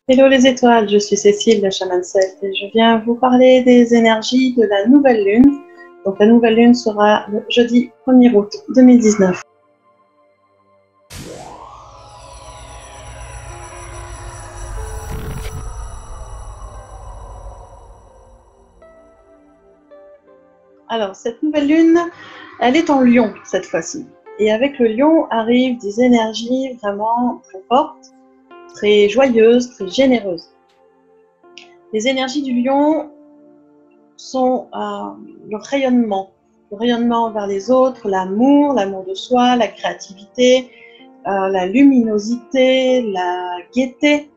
Hello les étoiles, je suis Cécile de Shaman Celt et je viens vous parler des énergies de la nouvelle lune. Donc la nouvelle lune sera le jeudi 1er août 2019. Alors cette nouvelle lune, elle est en Lion cette fois-ci. Et avec le Lion arrivent des énergies vraiment très fortes, très joyeuses, très généreuses. Les énergies du Lion sont le rayonnement vers les autres, l'amour de soi, la créativité, la luminosité, la gaieté,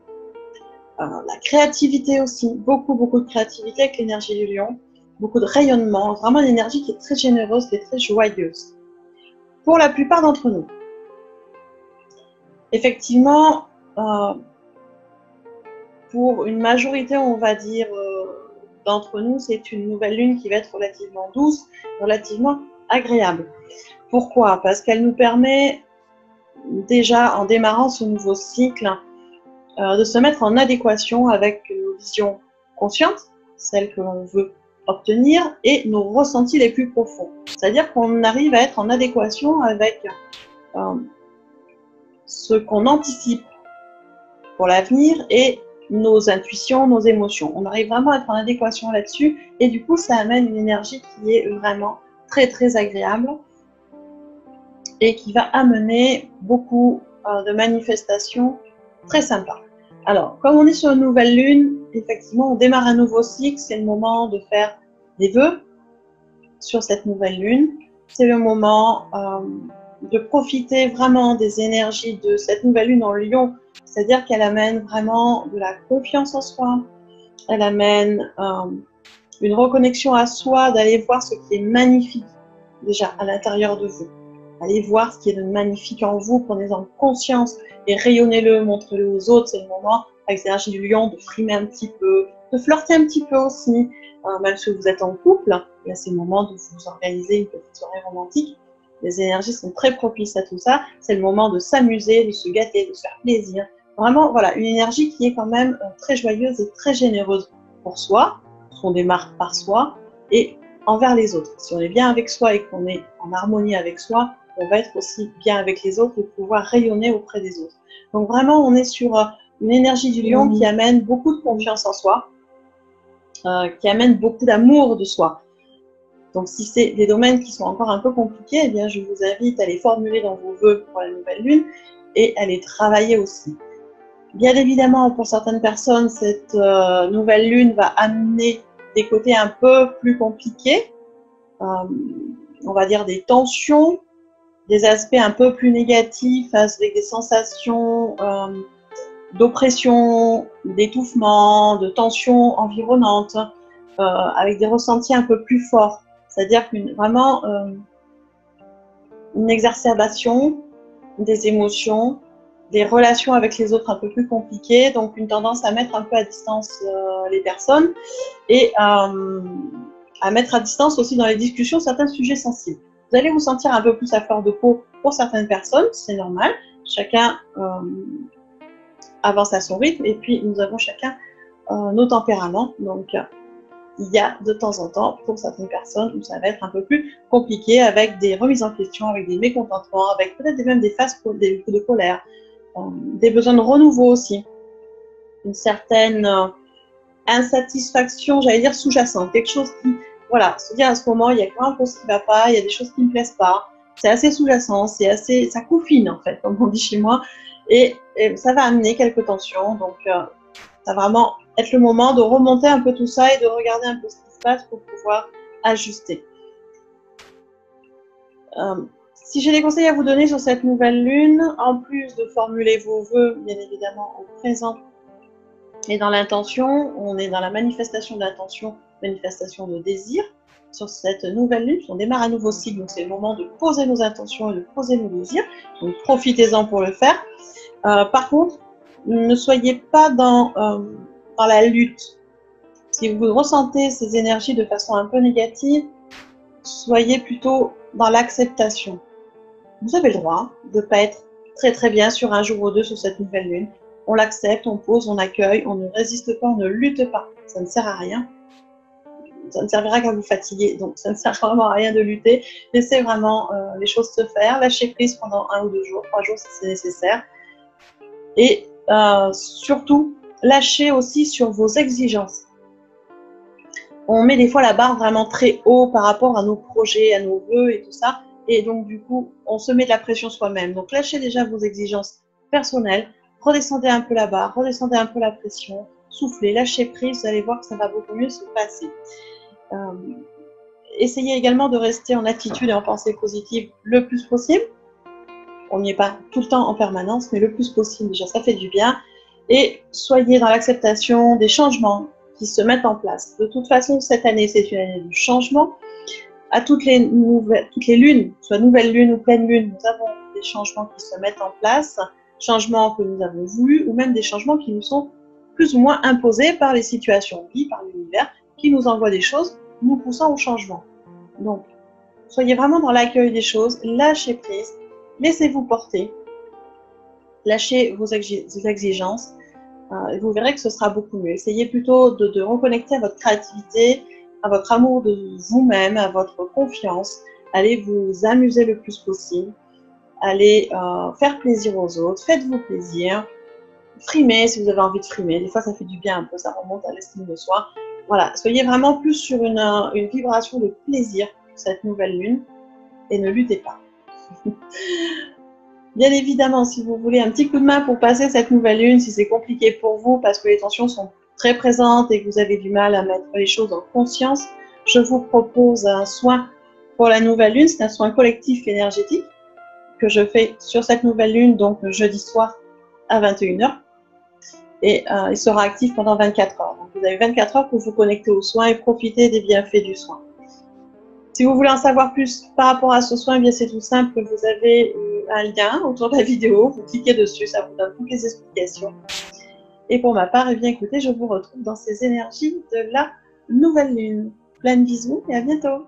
la créativité aussi, beaucoup de créativité avec l'énergie du lion, beaucoup de rayonnement, vraiment une énergie qui est très généreuse, qui est très joyeuse. Pour la plupart d'entre nous. Effectivement, pour une majorité, on va dire, d'entre nous, c'est une nouvelle lune qui va être relativement douce, relativement agréable. Pourquoi? Parce qu'elle nous permet, déjà en démarrant ce nouveau cycle, de se mettre en adéquation avec nos visions conscientes, celles que l'on veut obtenir, et nos ressentis les plus profonds. C'est-à-dire qu'on arrive à être en adéquation avec ce qu'on anticipe pour l'avenir et nos intuitions, nos émotions. On arrive vraiment à être en adéquation là-dessus et du coup, ça amène une énergie qui est vraiment très agréable et qui va amener beaucoup de manifestations très sympas. Alors, comme on est sur une nouvelle lune, effectivement, on démarre un nouveau cycle, c'est le moment de faire des vœux sur cette nouvelle lune. C'est le moment de profiter vraiment des énergies de cette nouvelle lune en Lion, c'est-à-dire qu'elle amène vraiment de la confiance en soi, elle amène une reconnexion à soi, d'aller voir ce qui est magnifique déjà à l'intérieur de vous. Allez voir ce qui est de magnifique en vous, prenez-en conscience et rayonnez-le, montrez-le aux autres. C'est le moment, avec l'énergie du lion, de frimer un petit peu, de flirter un petit peu aussi, même si vous êtes en couple. Là, c'est le moment de vous organiser une petite soirée romantique. Les énergies sont très propices à tout ça. C'est le moment de s'amuser, de se gâter, de se faire plaisir. Vraiment, voilà, une énergie qui est quand même très joyeuse et très généreuse pour soi, parce qu'on démarre par soi, et envers les autres. Si on est bien avec soi et qu'on est en harmonie avec soi, on va être aussi bien avec les autres et pouvoir rayonner auprès des autres. Donc vraiment, on est sur une énergie du lion qui amène beaucoup de confiance en soi, qui amène beaucoup d'amour de soi. Donc si c'est des domaines qui sont encore un peu compliqués, eh bien, je vous invite à les formuler dans vos vœux pour la nouvelle lune et à les travailler aussi. Bien évidemment, pour certaines personnes, cette nouvelle lune va amener des côtés un peu plus compliqués, on va dire des tensions, des aspects un peu plus négatifs avec des sensations d'oppression, d'étouffement, de tension environnante, avec des ressentis un peu plus forts. C'est-à-dire vraiment une exacerbation des émotions, des relations avec les autres un peu plus compliquées, donc une tendance à mettre un peu à distance les personnes et à mettre à distance aussi dans les discussions certains sujets sensibles. Vous allez vous sentir un peu plus à fleur de peau pour certaines personnes, c'est normal, chacun avance à son rythme et puis nous avons chacun nos tempéraments, donc il y a de temps en temps pour certaines personnes où ça va être un peu plus compliqué avec des remises en question, avec des mécontentements, avec peut-être même des phases de colère, des besoins de renouveau aussi, une certaine insatisfaction, j'allais dire sous-jacente, quelque chose qui, voilà, se dire à ce moment, il y a quand même quelque chose qui ne va pas, il y a des choses qui ne me plaisent pas, c'est assez sous-jacent, c'est assez, ça couffine en fait, comme on dit chez moi, et ça va amener quelques tensions, donc ça va vraiment être le moment de remonter un peu tout ça et de regarder un peu ce qui se passe pour pouvoir ajuster. Si j'ai des conseils à vous donner sur cette nouvelle lune, en plus de formuler vos vœux, bien évidemment, au présent et dans l'intention, on est dans la manifestation de l'intention, manifestation de désir. Sur cette nouvelle lune, on démarre un nouveau cycle, donc c'est le moment de poser nos intentions et de poser nos désirs, donc profitez-en pour le faire. Par contre, ne soyez pas dans la lutte. Si vous ressentez ces énergies de façon un peu négative, soyez plutôt dans l'acceptation. Vous avez le droit de ne pas être très bien sur un jour ou deux sur cette nouvelle lune. on l'accepte, on pose, on accueille, on ne résiste pas, on ne lutte pas. Ça ne sert à rien. Ça ne servira qu'à vous fatiguer, donc ça ne sert vraiment à rien de lutter. Laissez vraiment les choses se faire, lâchez prise pendant 1 ou 2 jours, 3 jours si c'est nécessaire. Et surtout, lâchez aussi sur vos exigences. On met des fois la barre vraiment très haut par rapport à nos projets, à nos vœux et tout ça. Et donc, du coup, on se met de la pression soi-même. Donc, lâchez déjà vos exigences personnelles, redescendez un peu la barre, redescendez un peu la pression, soufflez, lâchez prise, vous allez voir que ça va beaucoup mieux se passer. Essayez également de rester en attitude et en pensée positive le plus possible. On n'y est pas tout le temps en permanence, mais le plus possible, déjà, ça fait du bien. Et soyez dans l'acceptation des changements qui se mettent en place. De toute façon, cette année, c'est une année de changement. À toutes les lunes, soit nouvelle lune ou pleine lune, nous avons des changements qui se mettent en place, changements que nous avons voulus, ou même des changements qui nous sont plus ou moins imposés par les situations de vie, par l'univers, qui nous envoie des choses, nous poussant au changement. Donc, soyez vraiment dans l'accueil des choses, lâchez prise, laissez-vous porter, lâchez vos exigences, et vous verrez que ce sera beaucoup mieux. Essayez plutôt de reconnecter à votre créativité, à votre amour de vous-même, à votre confiance. Allez vous amuser le plus possible, allez faire plaisir aux autres, faites-vous plaisir, frimez si vous avez envie de frimer. Des fois, ça fait du bien un peu, ça remonte à l'estime de soi. Voilà, soyez vraiment plus sur une vibration de plaisir cette nouvelle lune et ne luttez pas. Bien évidemment, si vous voulez un petit coup de main pour passer cette nouvelle lune, si c'est compliqué pour vous parce que les tensions sont très présentes et que vous avez du mal à mettre les choses en conscience, je vous propose un soin pour la nouvelle lune. C'est un soin collectif énergétique que je fais sur cette nouvelle lune, donc jeudi soir à 21 h. Et il sera actif pendant 24 heures. Donc vous avez 24 heures pour vous connecter au soin et profiter des bienfaits du soin. Si vous voulez en savoir plus par rapport à ce soin, eh bien c'est tout simple, vous avez un lien autour de la vidéo, vous cliquez dessus, ça vous donne toutes les explications. Et pour ma part, eh bien écoutez, je vous retrouve dans ces énergies de la nouvelle lune. Plein de bisous et à bientôt.